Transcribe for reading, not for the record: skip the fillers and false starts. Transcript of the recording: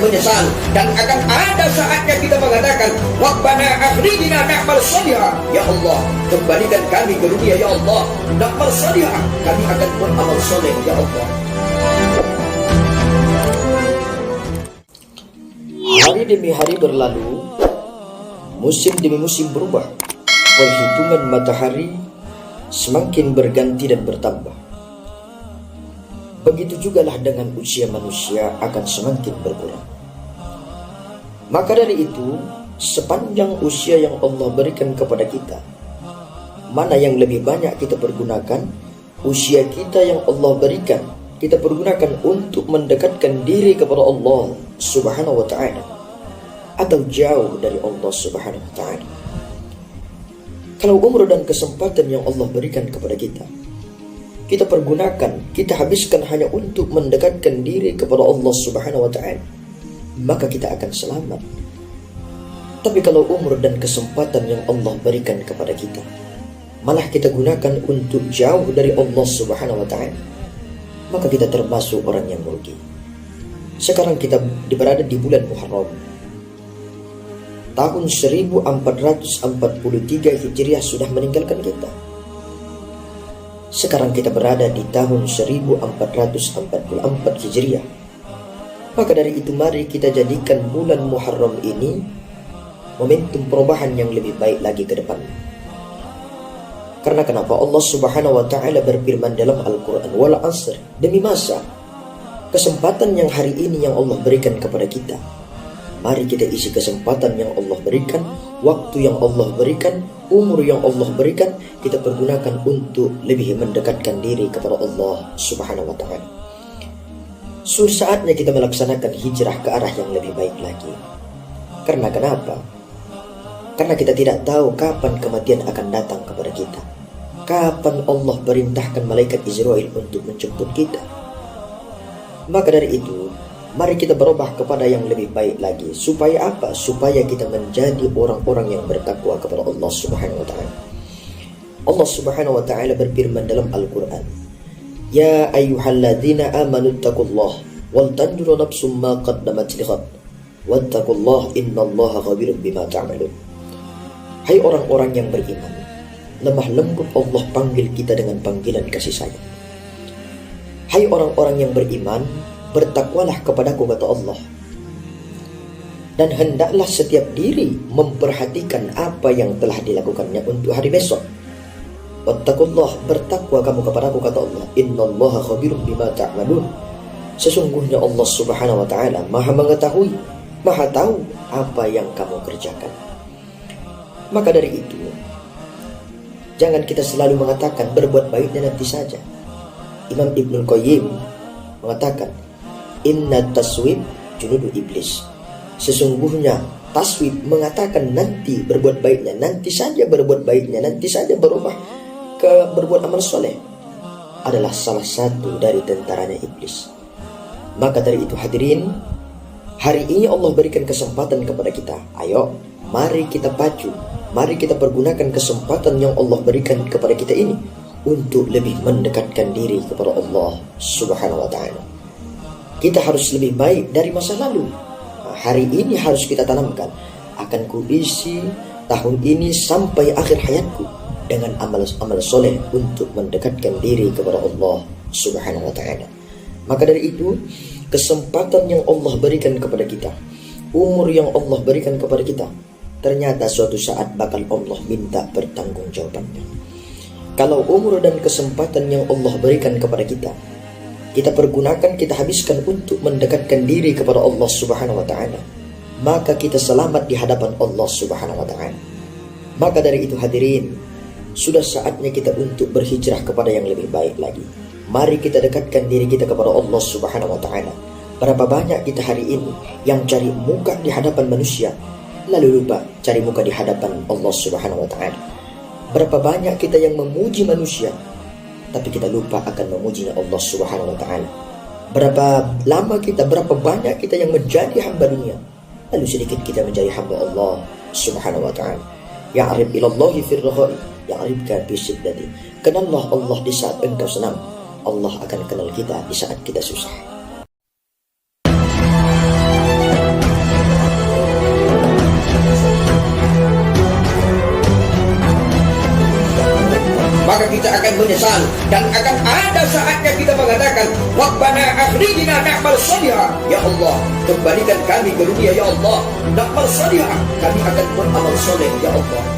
menyesal, dan akan ada saatnya kita mengatakan, Rabbana akhrijna na'mal shalihan. Ya Allah, kembalikan kami ke dunia ya Allah, na'mal shalihan, kami akan beramal soleh ya Allah. Hari demi hari berlalu, musim demi musim berubah, perhitungan matahari semakin berganti dan bertambah. Begitu jugalah dengan usia manusia akan semakin berkurang. Maka dari itu, sepanjang usia yang Allah berikan kepada kita, mana yang lebih banyak kita pergunakan? Usia kita yang Allah berikan, kita pergunakan untuk mendekatkan diri kepada Allah Subhanahu wa ta'ala, atau jauh dari Allah Subhanahu wa ta'ala. Kalau umur dan kesempatan yang Allah berikan kepada kita pergunakan, kita habiskan hanya untuk mendekatkan diri kepada Allah Subhanahu wa ta'ala, maka kita akan selamat. Tapi kalau umur dan kesempatan yang Allah berikan kepada kita malah kita gunakan untuk jauh dari Allah Subhanahu wa ta'ala, maka kita termasuk orang yang merugi. Sekarang kita berada di bulan Muharram, tahun 1443 Hijriah sudah meninggalkan kita. Sekarang kita berada di tahun 1444 Hijriah. Maka dari itu mari kita jadikan bulan Muharram ini momentum perubahan yang lebih baik lagi ke depan. Karena kenapa? Allah Subhanahu wa ta'ala berfirman dalam Al-Quran, wal asr, demi masa, kesempatan yang hari ini yang Allah berikan kepada kita, mari kita isi kesempatan yang Allah berikan, waktu yang Allah berikan, umur yang Allah berikan, kita pergunakan untuk lebih mendekatkan diri kepada Allah Subhanahu wa ta'ala. Sudah saatnya kita melaksanakan hijrah ke arah yang lebih baik lagi. Karena kenapa? Karena kita tidak tahu kapan kematian akan datang kepada kita, kapan Allah perintahkan malaikat Israel untuk menjemput kita. Maka dari itu, mari kita berubah kepada yang lebih baik lagi. Supaya apa? Supaya kita menjadi orang-orang yang bertakwa kepada Allah Subhanahu wa ta'ala. Allah Subhanahu wa ta'ala berfirman dalam Al-Quran, Ya ayyuhalladzina amanu taqullah wal tanzur nafsum ma qaddamat lighad wattaqullah innallaha khabirum bima ta'malun. Hai orang-orang yang beriman, lemah lembut Allah panggil kita dengan panggilan kasih sayang. Hai orang-orang yang beriman, bertakwalah kepadaku, kata Allah, dan hendaklah setiap diri memperhatikan apa yang telah dilakukannya untuk hari besok. Wattaqullah, bertakwa kamu kepadaku, kata Allah, innallaha khabirum bima ta'malun. Sesungguhnya Allah Subhanahu wa ta'ala maha mengetahui, maha tahu apa yang kamu kerjakan. Maka dari itu, jangan kita selalu mengatakan berbuat baiknya nanti saja. Imam Ibnul Qayyim mengatakan, Inna taswib junudu iblis. Sesungguhnya taswib mengatakan nanti berbuat baiknya, nanti saja berbuat baiknya, nanti saja berubah ke berbuat amal soleh, adalah salah satu dari tentaranya iblis. Maka dari itu hadirin, hari ini Allah berikan kesempatan kepada kita. Ayo, mari kita pacu, mari kita pergunakan kesempatan yang Allah berikan kepada kita ini untuk lebih mendekatkan diri kepada Allah Subhanahu wa ta'ala. Kita harus lebih baik dari masa lalu. Hari ini harus kita tanamkan, akan kuisi tahun ini sampai akhir hayatku dengan amal soleh untuk mendekatkan diri kepada Allah Subhanahu wa ta'ala. Maka dari itu, kesempatan yang Allah berikan kepada kita, umur yang Allah berikan kepada kita, ternyata suatu saat bakal Allah minta pertanggungjawabannya. Kalau umur dan kesempatan yang Allah berikan kepada kita pergunakan, kita habiskan untuk mendekatkan diri kepada Allah Subhanahu wa ta'ala, maka kita selamat di hadapan Allah Subhanahu wa ta'ala. Maka dari itu hadirin, sudah saatnya kita untuk berhijrah kepada yang lebih baik lagi. Mari kita dekatkan diri kita kepada Allah Subhanahu wa ta'ala. Berapa banyak kita hari ini yang cari muka di hadapan manusia, lalu lupa cari muka di hadapan Allah Subhanahu wa ta'ala. Berapa banyak kita yang memuji manusia, tapi kita lupa akan memujinya Allah Subhanahu wa ta'ala. Berapa lama kita, berapa banyak kita yang menjadi hamba dunia, lalu sedikit kita menjadi hamba Allah Subhanahu wa ta'ala. Ya'rif ilallahi fir rakhai, ya'rifka fi syiddati. Kenallah Allah di saat engkau senang, Allah akan kenal kita di saat kita susah. kita akan menyesal. Dan akan ada saatnya kita mengatakan, Rabbana akhrijna na'mal salihah. Ya Allah, kembalikan kami ke dunia ya Allah. Na'mal salihah, kami akan beramal soleh ya Allah.